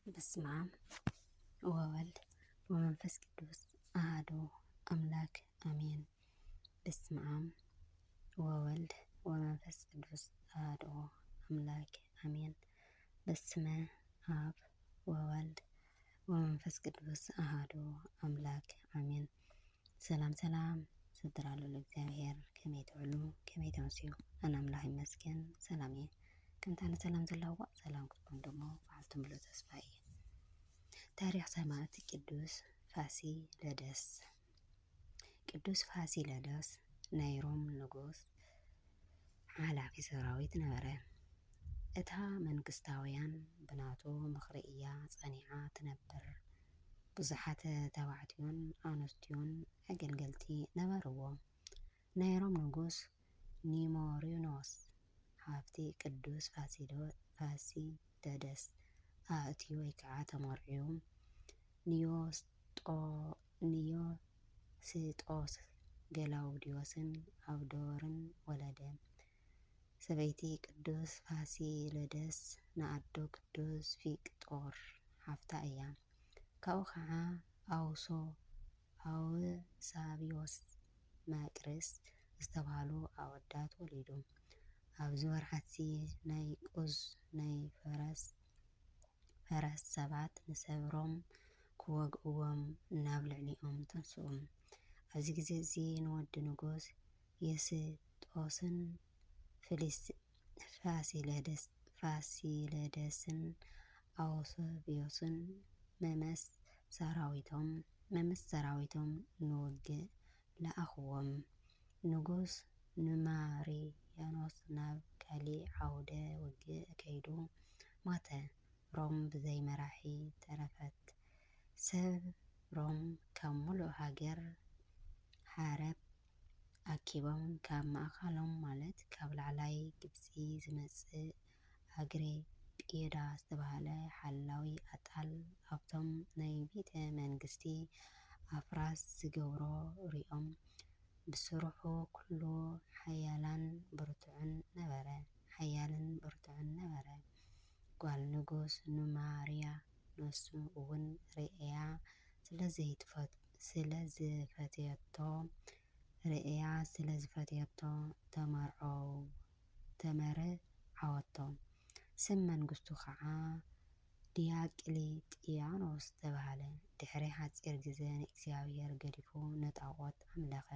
በስመ አብ ወወልድ ወመንፈስ ቅዱስ አሐዱ አምላክ አሜን። በስመ አብ ወወልድ ወመንፈስ ቅዱስ አሐዱ አምላክ አሜን። በስመ አብ ወወልድ ወመንፈስ ቅዱስ አሐዱ አምላክ አሜን። ሰላም ሰላም ስድራሉ ለእግዚአብሔር ከመይ ትውዕሉ ከመይ ተመሲዩ አነ አምላክ ይመስገን ሰላም እየ። ከምታነ ሰላም ዘለዋ ሰላም ክትኩም ደሞ በዓልቱም ብሎ ተስፋ እየ። ታሪክ ሰማዕት ቅዱስ ፋሲለደስ። ቅዱስ ፋሲለደስ ናይ ሮም ንጉስ ሓላፊ ሰራዊት ነበረ። እታ መንግስታውያን ብናቱ ምኽሪ እያ ጸኒዓ ትነብር። ብዙሓት ተባዕትዮን ኣንስትዮን ኣገልገልቲ ነበርዎ። ናይ ሮም ንጉስ ኒሞሪኖስ ሃብቲ ቅዱስ ፋሲለደስ ኣእትዩ ወይ ከዓ ተመርዒዩ ኒዮስጦስ ገላውዲዮስን ኣብዶርን ወለደ። ሰበይቲ ቅዱስ ፋሲለደስ ንኣዶ ቅዱስ ፊቅጦር ሃፍታ እያ። ካብኡ ከዓ ኣውሳብዮስ ማቅርስ ዝተባሃሉ ኣወዳት ወሊዱ። ኣብዚ ወርሓት ናይ ቁስ ናይ ፈረስ ሰባት ንሰብሮም ክወግእዎም ናብ ልዕሊኦም ተንስኡ። ኣብዚ ግዜ እዚ ንወዲ ንጉስ የስጦስን ፋሲለደስን ኣውሳብዮስን መመስ ሰራዊቶም ንውግእ ለኣኽዎም። ንጉስ ኑማርያኖስ ናብ ካሊእ ዓውደ ውግእ ከይዱ ሞተ። ሮም ብዘይ መራሒ ተረፈት። ሰብ ሮም ካብ ሙሉእ ሃገር ሓረብ ኣኪቦም ካብ ማእኸሎም ማለት ካብ ላዕላይ ግብፂ ዝመፅእ ኣግሬጲዳ ዝተባሃለ ሓላዊ ኣጣል ኣብቶም ናይ ቤተ መንግስቲ ኣፍራስ ዝገብሮ ሪኦም ብስርሑ ኩሉ ሓያልን ብርቱዕን ነበረ። ጓል ንጉስ ኑማርያኖስ እውን ርእያ ስለዝፈተየቶ ተመርዓወቶ። ስም መንግስቱ ከዓ ዲዮቅልጥያኖስ ተባሃለ። ድሕሪ ሓፂር ግዜ ንእግዚኣብሔር ገዲፉ ንጣዖት ኣምለኸ።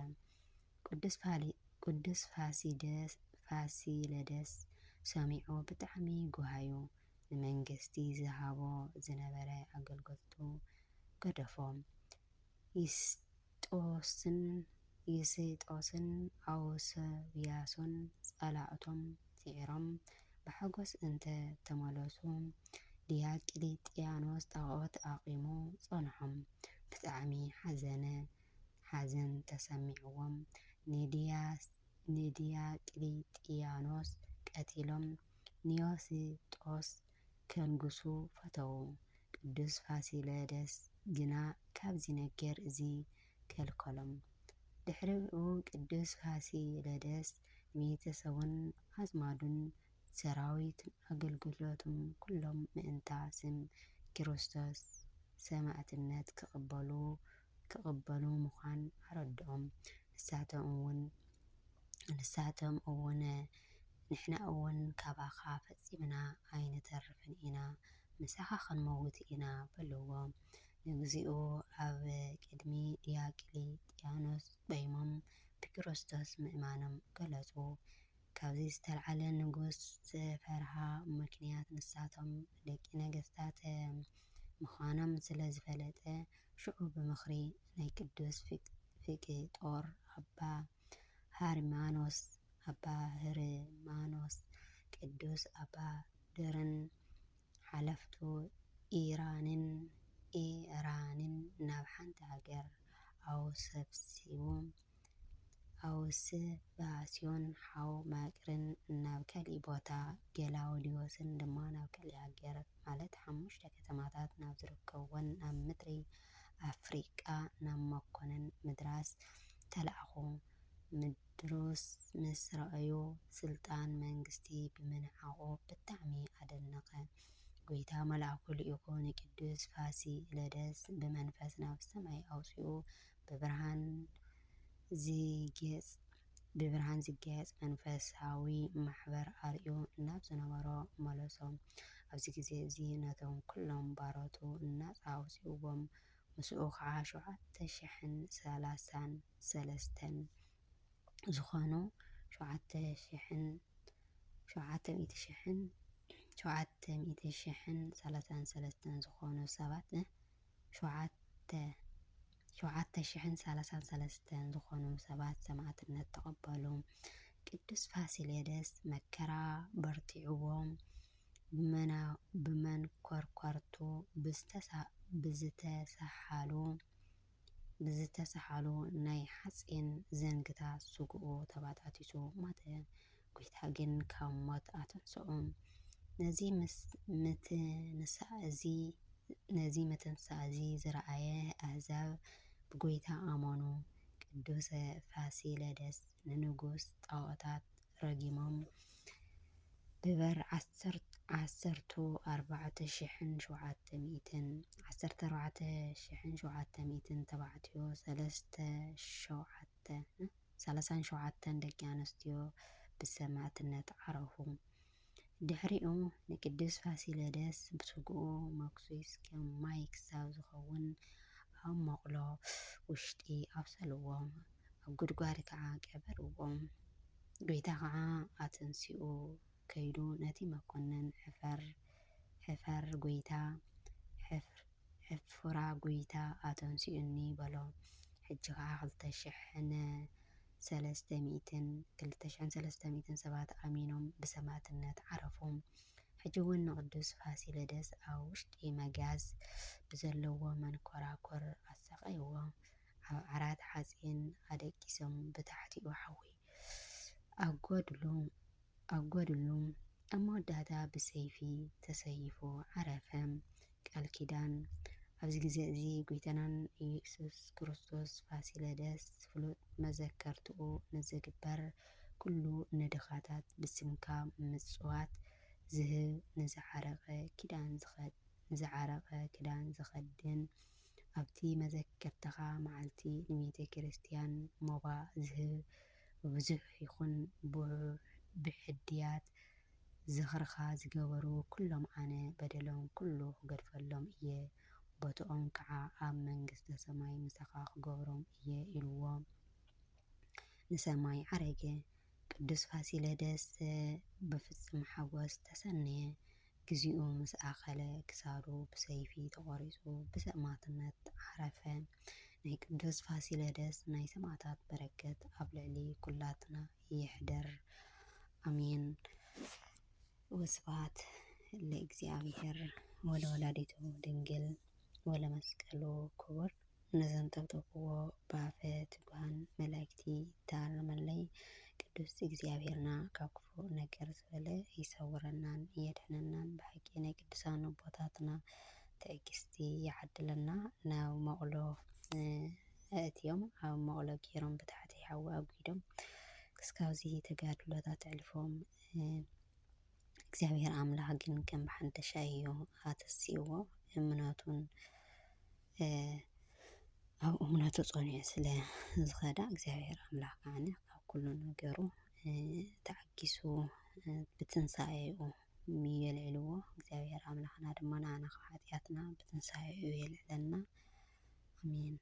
ቅዱስ ፋሲለደስ ሰሚዑ ብጣዕሚ ጉሃዩ። ንመንግስቲ ዝሃቦ ዝነበረ ኣገልግሎቱ ገደፎ። ይስጦስን ኣውሳብዮስን ጸላእቶም ስዒሮም ብሓጎስ ተመለሱ። ዲዮቅልጥያኖስ ጣዖት ኣቂሙ ጸንሖም። ብጣዕሚ ሓዘን ተሰሚዕዎም። ንዲዮቅልጥያኖስ ቀቲሎም ኒዮስጦስ ከንግሱ ፈተው። ቅዱስ ፋሲለደስ ግና ካብዚ ነገር እዚ ከልከሎም። ድሕሪኡ ቅዱስ ፋሲለደስ ንቤተሰቡን ኣዝማዱን ሰራዊት ኣገልገሎቱን ኩሎም ምእንታ ስም ክርስቶስ ሰማዕትነት ክቕበሉ ምዃን ኣረድኦም። ንሳቶም እውን ንሕና እውን ካባኻ ፈፂምና ኣይንተርፍን ኢና ምሳኻ ክንመውት ኢና በልዎ። ንግዚኡ ኣብ ቅድሚ ዲዮቅልጥያኖስ በይሞም ብክርስቶስ ምእማኖም ገለጹ። ካብዚ ዝተልዓለ ንጉስ ዝፈርሃ ምክንያት ንሳቶም ደቂ ነገስታት ምዃኖም ስለ ዝፈለጠ ሽዑ ብምኽሪ ናይ ቅዱስ ፊቅጦር ኣባ ሃርማኖስ ቅዱስ ኣባድርን ሓለፍቱ ኢራንን ናብ ሓንቲ ሃገር ኣውስባስዮን ሓው ማቅርን ናብ ካሊእ ቦታ ገላውዲዮስን ድማ ናብ ካሊእ ሃገር ማለት 5 ከተማታት ናብ ዝርከብዎን ኣብ ምድሪ ኣፍሪቃ ናብ መኮነን ምድራስ ተለኣኹ። ምድሩስ ምስ ረኣዩ ስልጣን መንግስቲ ብምንዓቑ ብጣዕሚ ኣደነቐ። ጎይታ መልአኩ ልኢኹ ንቅዱስ ፋሲለደስ ብመንፈስ ናብ ሰማይ ኣውፂኡ ብብርሃን ዝገየፅ መንፈሳዊ ማሕበር ኣርዩ ናብ ዝነበሮ መለሶም። ኣብዚ ግዜ እዚ ነቶም ኩሎም ባሮቱ እናፃ ኣውፂኡዎም። ምስኡ ከዓ 733 ዝኾኑ 7,033 ዝኾኑ ሰባት 7,033 ዝኾኑ ሰባት ሰማዕትነት ተቐበሉ። ቅዱስ ፋሲለደስ መከራ በርቲዕዎም ብመንኰርኰርቱ ብዝተሳሓሉ ናይ ሓፂን ዘንግታት ስግኡ ተበጣቲሱ ሞተ። ጎይታ ግን ካብ ሞት ኣተንስኦም። ነዚ ምትንሳእ እዚ ዝረኣየ ኣህዛብ ብጎይታ ኣመኑ። ቅዱስ ፋሲለደስ ንንጉስ ጣዖታት ረጊሞም ብበር 14,700 ተባዕትዮ 37 ደቂ ኣንስትዮ ብሰማዕትነት ዓረፉ። ድሕሪኡ ንቅዱስ ፋሲለደስ ብስግኡ መክሱስ ከም ማይ ክሳብ ዝኸውን ኣብ መቅሎ ውሽጢ ኣብሰልዎ፣ ኣብ ጉድጓድ ከዓ ቀበርዎ። ጎይታ ከዓ ኣተንሲኡ ከይዱ ነቲ መኮንን ሕፍራ ጎይታ ኣተንሲኡኒ በሎ። ሕጂ ከዓ 2,300 ሰባት ኣሚኖም ብሰማዕትነት ዓረፉ። ሕጂ እውን ንቅዱስ ፋሲለደስ ኣብ ውሽጢ መጋዝ ብዘለዎ መንኰራኵር ኣሰቃይዎ። ኣብ ዓራት ሓፂን ኣደቂሶም ብታሕቲኡ ሓዊ ኣጎድሉ። ኣብ መወዳእታ ብሰይፊ ተሰይፉ ዓረፈ። ቃል ኪዳን። ኣብዚ ግዜ እዚ ጎይታና ኢየሱስ ክርስቶስ ፋሲለደስ ፍሉጥ መዘከርትኡ ንዝግበር ኩሉ ንድኻታት ብስምካ ምጽዋት ዝህብ ንዝዓረቐ ክዳን ዝኸድን ኣብቲ መዘከርትኻ መዓልቲ ንቤተ ክርስቲያን መባ ዝህብ ብዙሕ ይኹን ብሕድያት ዝኽርካ ዝገበሩ ኩሎም ኣነ በደሎም ኩሉ ክገድፈሎም እየ፣ ቦቶኦም ከዓ ኣብ መንግስተ ሰማይ ምሳኻ ክገብሮም እየ ኢልዎ ንሰማይ ዓረገ። ቅዱስ ፋሲለደስ ብፍጹም ሓጎስ ተሰነየ። ግዚኡ ምስ ኣኸለ ክሳዱ ብሰይፊ ተቖሪፁ ብሰማዕትነት ዓረፈ። ናይ ቅዱስ ፋሲለደስ ናይ ሰማዕታት በረከት ኣብ ልዕሊ ኩላትና ይሕደር ኣሜን። ወስብሐት ለእግዚአብሔር ወለወላዲቱ ድንግል ወለመስቀሉ ክቡር። ንዘንጠብጠብዎ ብኣፈ ትጉሃን መላእክቲ ተኣርመለይ። ቅዱስ እግዚኣብሔርና ካብ ክፉእ ነገር ዝበለ ይሰውረናን የድሕነናን። ብሓቂ ናይ ቅዱሳን ኣቦታትና ትዕግስቲ ይዓድለና። ናብ መቅሎ ኣእትዮም ኣብ መቅሎ ገይሮም ብታሕቲ ሓዊ ኣጉዶም ክስካብዚ ተጋድሎታት ኣዕሊፎም እግዚኣብሔር ኣምላኽ ግን ከም ብሓንደሻ እዩ ኣተሲእዎ። ኣብ እምነቱ ፀኒዑ ስለ ዝኸዳ እግዚኣብሔር ኣምላኽ ከዓነ ካብ ኩሉ ነገሩ ተዓጊሱ ብትንሳኤኡ የልዕልዎ። እግዚኣብሔር ኣምላኽና ድማ ንዓና ካብ ሓጢኣትና ብትንሳኤኡ የልዕለና ኣሜን።